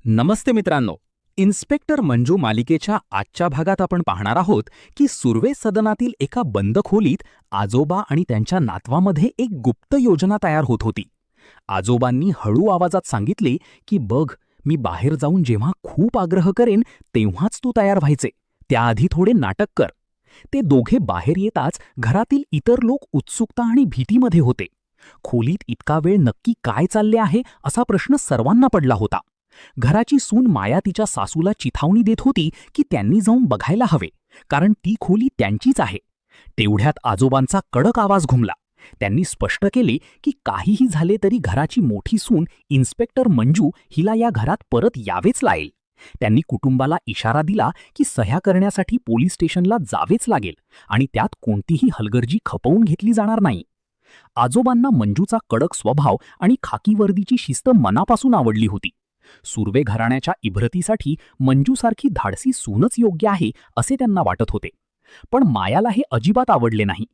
नमस्ते मित्रांनो. इन्स्पेक्टर मंजू मालिकेच्या आजच्या भागात आपण पाहणार आहोत की सुर्वे सदनातील एका बंद खोलीत आजोबा आणि त्यांच्या नातवामध्ये एक गुप्त योजना तयार होत होती. आजोबांनी हळू आवाजात सांगितले की बघ, मी बाहेर जाऊन जेव्हा खूप आग्रह करेन तेव्हाच तू तयार व्हायचे, त्याआधी थोडे नाटक कर. ते दोघे बाहेर येताच घरातील इतर लोक उत्सुकता आणि भीतीमध्ये होते. खोलीत इतका वेळ नक्की काय चालले आहे असा प्रश्न सर्वांना पडला होता. घराची सून माया तिच्या सासूला चिथावणी देत होती की त्यांनी जाऊन बघायला हवे, कारण ती खोली त्यांचीच आहे. तेवढ्यात आजोबांचा कडक आवाज घुमला. त्यांनी स्पष्ट केले की काहीही झाले तरी घराची मोठी सून इन्स्पेक्टर मंजू हिला या घरात परत यावेच लागेल. त्यांनी कुटुंबाला इशारा दिला की सह्या करण्यासाठी पोलीस स्टेशनला जावेच लागेल आणि त्यात कोणतीही हलगर्जी खपवून घेतली जाणार नाही. आजोबांना मंजूचा कडक स्वभाव आणि खाकी वर्दीची शिस्त मनापासून आवडली होती. सुर्वे घराण्याच्या इब्रतीसाठी मंजूसारखी धाडसी सूनच योग्य आहे असे त्यांना वाटत होते. पण मायाला हे अजिबात आवडले नाही.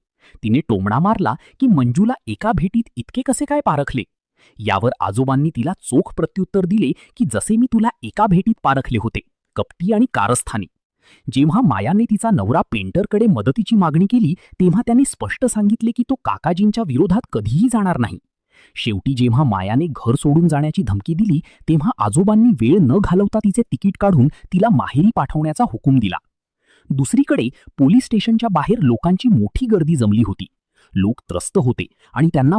तिने टोमणा मारला की मंजूला एका भेटीत इतके कसे काय पारखले. यावर आजोबांनी तिला चोख प्रत्युत्तर दिले की जसे मी तुला एका भेटीत पारखले होते, कपटी आणि कारस्थानी. जेव्हा मायाने तिचा नवरा पेंटरकडे मदतीची मागणी केली तेव्हा त्यांनी स्पष्ट सांगितले की तो काकाजींच्या विरोधात कधीही जाणार नाही. शेवटी जेव्हा मायाने घर सोडून जाण्याची धमकी दिली तेव्हा आजोबांनी वेळ न घालवता तिचे तिकीट काढून तिला माहेरी पाठवण्याचा हुकूम दिला. दुसरीकडे पोलीस स्टेशनच्या बाहेर लोकांची मोठी गर्दी जमली होती. लोक त्रस्त होते आणि त्यांना